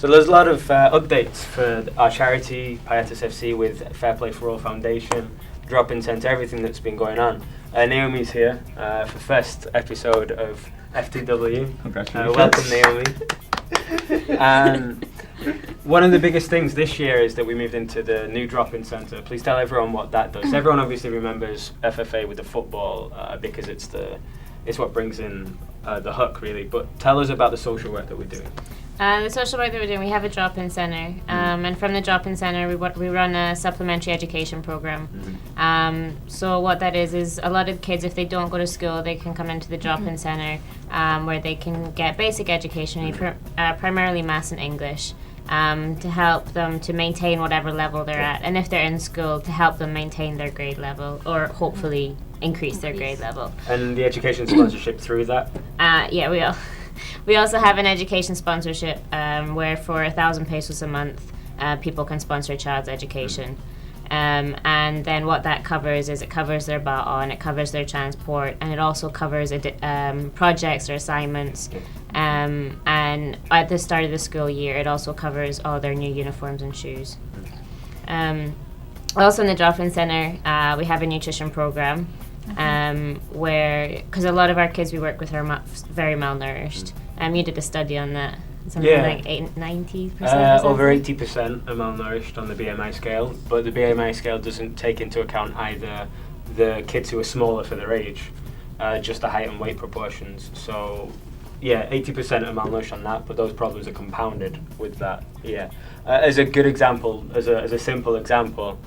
So there's a lot of updates for our charity, Pietas FC, with Fair Play for All Foundation, Drop-In Centre, everything that's been going on. Naomi's here for first episode of FTW. Congratulations. Welcome, Naomi. One of the biggest things this year is that we moved into the new drop-in centre. Please tell everyone what that does. Everyone obviously remembers FFA with the football because it's what brings in the hook, really. But tell us about the social work that we're doing. The social work that we're doing, we have a drop-in centre, and from the drop-in centre we run a supplementary education programme. So what that is a lot of kids, if they don't go to school, they can come into the drop-in centre where they can get basic education, primarily maths and English, to help them to maintain whatever level they're at, and if they're in school, to help them maintain their grade level or hopefully increase their grade level. And the education sponsorship through that? Yeah, we also have an education sponsorship where for 1,000 pesos a month, people can sponsor a child's education. And then what that covers is it covers their baon, it covers their transport, and it also covers projects or assignments. And at the start of the school year, it also covers all their new uniforms and shoes. Also in the drop-in centre, we have a nutrition programme. Where, because a lot of our kids we work with are very malnourished. You did a study on that. Something like 90%? Over 80% are malnourished on the BMI scale, but the BMI scale doesn't take into account either the kids who are smaller for their age, just the height and weight proportions. So, 80% are malnourished on that, but those problems are compounded with that. As a good example, as a simple example,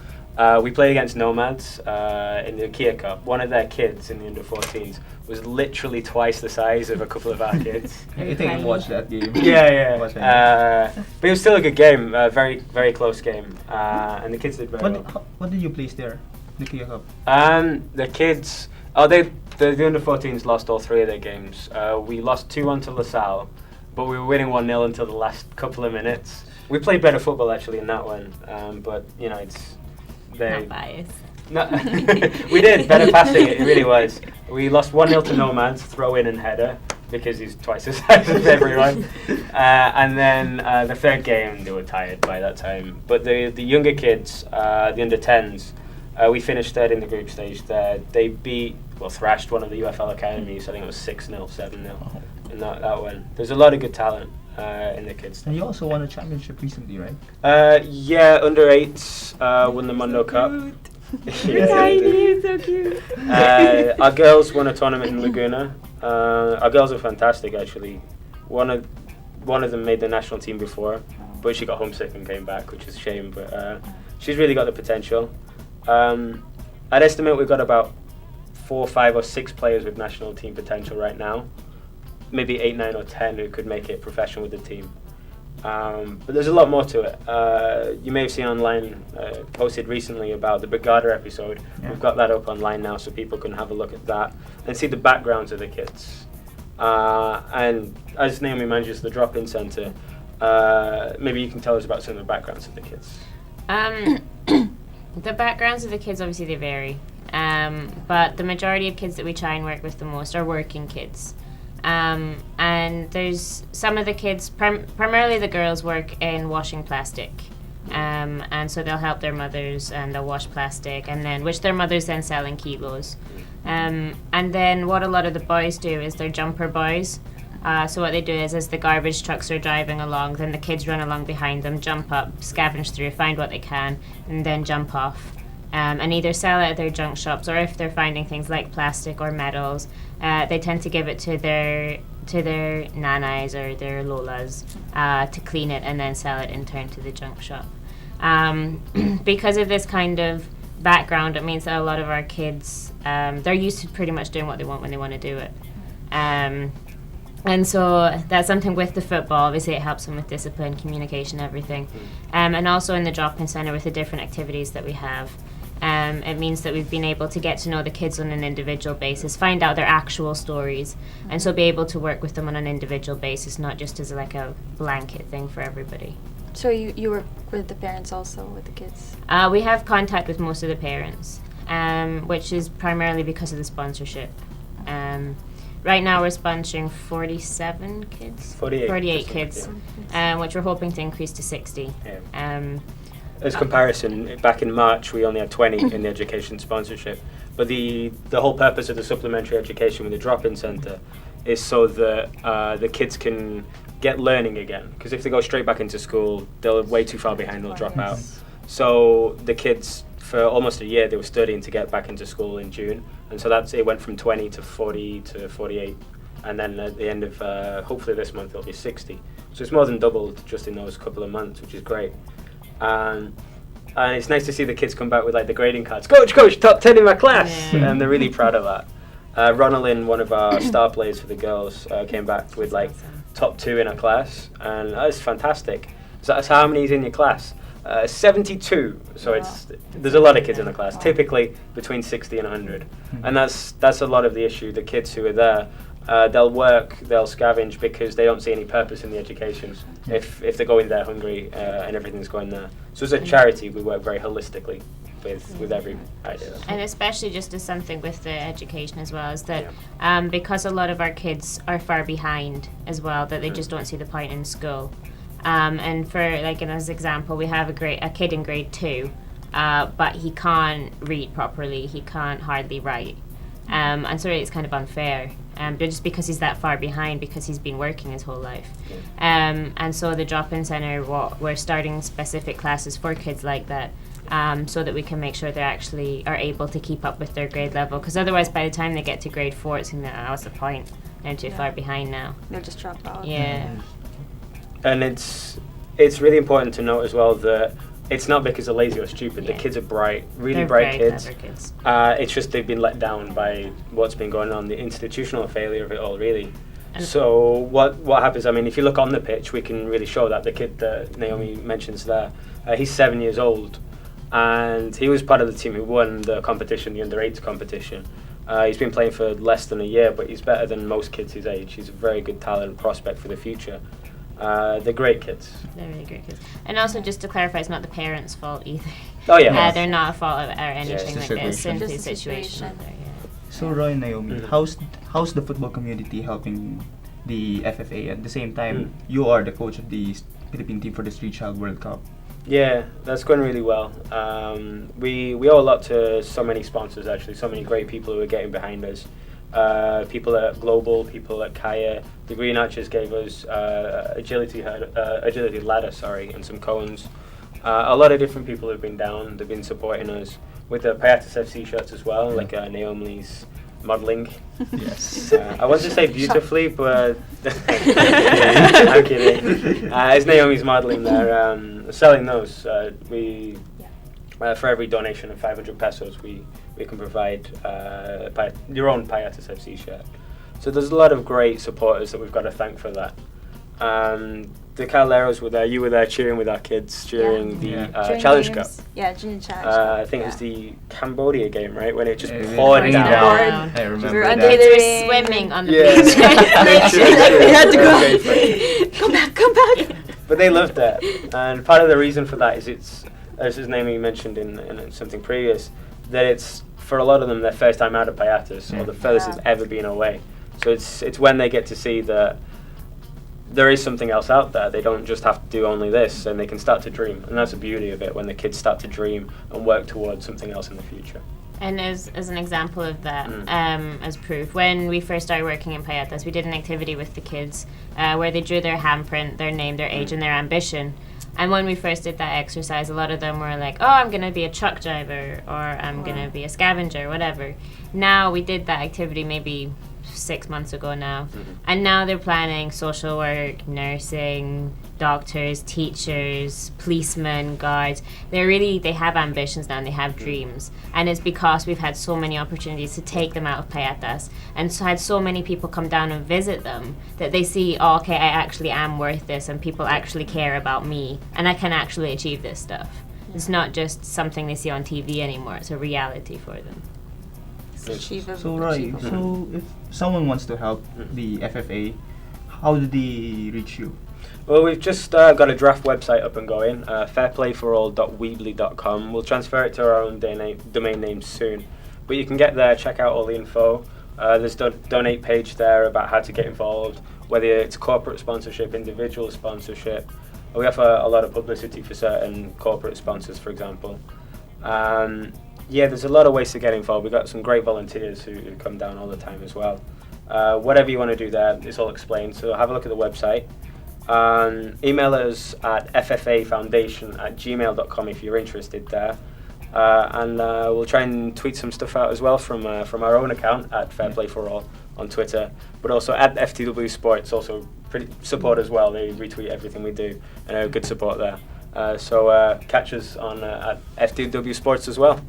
we played against Nomads in the Kia Cup. One of their kids in the under-14s was literally twice the size of a couple of our kids. I think I watched that game. But it was still a good game, very, very close game. And the kids did very well. What did you place there, the Kia Cup? The kids, the under-14s lost all three of their games. We lost 2-1 to LaSalle, but we were winning 1-0 until the last couple of minutes. We played better football actually in that one, but it's... Not biased. No, we did better passing. It really was. We lost 1-0 to Nomads, throw in and header, because he's twice the size of everyone. And then the third game, they were tired by that time. But the younger kids, the under-10s, we finished third in the group stage there. They thrashed one of the UFL academies. I think it was 6-0, 7-0 in that one. There's a lot of good talent in the kids. And you also won a championship recently, right? Under-8s won the Mundo Cup. You're tiny, you're so cute. Our girls won a tournament in Laguna. Our girls are fantastic, actually. One of them made the national team before, but she got homesick and came back, which is a shame. But she's really got the potential. I'd estimate we've got about 4, 5, or 6 players with national team potential right now. Maybe 8, 9, or 10 who could make it professional with the team. But there's a lot more to it. You may have seen online, posted recently about the Brigada episode. Yeah. We've got that up online now so people can have a look at that and see the backgrounds of the kids. And as Naomi manages the drop-in centre, maybe you can tell us about some of the backgrounds of the kids. The backgrounds of the kids, obviously they vary. But the majority of kids that we try and work with the most are working kids. And there's some of the kids, primarily the girls, work in washing plastic. And so they'll help their mothers and they'll wash plastic, and then which their mothers then sell in kilos. And then what a lot of the boys do is they're jumper boys. So what they do is as the garbage trucks are driving along, then the kids run along behind them, jump up, scavenge through, find what they can, and then jump off. And either sell it at their junk shops, or if they're finding things like plastic or metals, they tend to give it to their nanas or their lolas to clean it and then sell it in turn to the junk shop. Because of this kind of background, it means that a lot of our kids, they're used to pretty much doing what they want when they want to do it. And so that's something with the football. Obviously, it helps them with discipline, communication, everything. And also in the drop-in centre with the different activities that we have. It means that we've been able to get to know the kids on an individual basis, find out their actual stories, and so be able to work with them on an individual basis, not just as like a blanket thing for everybody. So you work with the parents also, with the kids? We have contact with most of the parents, which is primarily because of the sponsorship. right now we're sponsoring 47 kids. 48 kids, yeah. which we're hoping to increase to 60. Yeah. As comparison, back in March we only had 20 in the education sponsorship. But the whole purpose of the supplementary education with the drop-in centre is so that the kids can get learning again. Because if they go straight back into school, they're way too far behind, they'll drop out. So the kids, for almost a year, they were studying to get back into school in June. And so it went from 20 to 40 to 48. And then at the end of, hopefully this month, it'll be 60. So it's more than doubled just in those couple of months, which is great. And it's nice to see the kids come back with like the grading cards. Coach, top 10 in my class! Yeah. And they're really proud of that. Ronaldin, one of our star players for the girls, came back with like top 2 in her class. And that's fantastic. So that's how many is in your class? 72. So there's a lot of kids in the class, typically between 60 and 100. And that's a lot of the issue. The kids who are there, they'll work, they'll scavenge because they don't see any purpose in the education if they go in there hungry and everything's going there. So as a charity, we work very holistically with every idea. And especially just as something with the education as well, is that because a lot of our kids are far behind as well, that they just don't see the point in school. And for like as example, we have a kid in grade 2, but he can't read properly, he can't hardly write. And so it's kind of unfair, but just because he's that far behind, because he's been working his whole life. And so the drop-in centre, we're starting specific classes for kids like that, so that we can make sure they actually are able to keep up with their grade level. Because otherwise, by the time they get to grade 4, it's going to be, what's the point? They're too far behind now. They'll just drop out. Yeah. And it's really important to note as well that it's not because they're lazy or stupid. Yeah. The kids are bright, really They're bright very kids. clever kids. It's just they've been let down by what's been going on, the institutional failure of it all, really. And So what happens, I mean, if you look on the pitch, we can really show that. The kid that Naomi mentions there, he's 7 years old, and he was part of the team who won the competition, the under-8 competition. He's been playing for less than a year, but he's better than most kids his age. He's a very good talent and prospect for the future. They're great kids. They're really great kids. And also, just to clarify, it's not the parents' fault either. Oh yeah. They're not at fault or anything it's like a that. It's situation. simply Just a situation. situation. There, yeah. So Roy and Naomi, Mhm. how's the football community helping the FFA? At the same time, you are the coach of the Philippine team for the Street Child World Cup. Yeah, that's going really well. We owe a lot to so many sponsors, actually, so many great people who are getting behind us. People at Global, people at Kaya. The Green Archers gave us agility ladder, and some cones. A lot of different people have been down. They've been supporting us with the Payatas FC shirts as well, like Naomi's modelling. Yes. I want to say beautifully, but I'm kidding. It's Naomi's modelling there. Selling those, for every donation of 500 pesos, we can provide your own Payatas FC shirt. So there's a lot of great supporters that we've got to thank for that. The Cavaleros were there. You were there cheering with our kids during the During Challenge games. Cup. Yeah, Junior Challenge Cup. I think it was the Cambodia game, right? When it just Yeah, poured yeah. down. I remember We were that. under Kids were the- swimming on the Yeah. beach. They had to go. Okay, Come back. But they loved it, and part of the reason for that is it's, as Naomi mentioned in something previous, that it's for a lot of them their first time out of Payatas, or the furthest it's ever been away. So it's when they get to see that there is something else out there. They don't just have to do only this, and they can start to dream. And that's the beauty of it, when the kids start to dream and work towards something else in the future. And as an example of that, as proof, when we first started working in Payatas, we did an activity with the kids where they drew their handprint, their name, their age, and their ambition. And when we first did that exercise, a lot of them were like, oh, I'm going to be a truck driver, or I'm going to be a scavenger, whatever. Now, we did that activity maybe 6 months ago now, and now they're planning social work, nursing, doctors, teachers, policemen, guards. They have ambitions now, and they have dreams, and it's because we've had so many opportunities to take them out of Payatas, and so had so many people come down and visit them, that they see, oh, okay, I actually am worth this, and people actually care about me, and I can actually achieve this stuff. It's not just something they see on TV anymore, it's a reality for them. Achievable. So Roy, so if someone wants to help the FFA, how do they reach you? Well, we've just got a draft website up and going, fairplayforall.weebly.com. We'll transfer it to our own domain name soon. But you can get there, check out all the info. There's donate page there about how to get involved, whether it's corporate sponsorship, individual sponsorship. We have a lot of publicity for certain corporate sponsors, for example. Yeah, there's a lot of ways to get involved. We've got some great volunteers who come down all the time as well. Whatever you want to do there, it's all explained. So have a look at the website. Email us at ffafoundation@gmail.com if you're interested there. And we'll try and tweet some stuff out as well from our own account at Fair Play for All on Twitter, but also at FTW Sports, also pretty support as well. They retweet everything we do, and good support there. So catch us on at FTW Sports as well.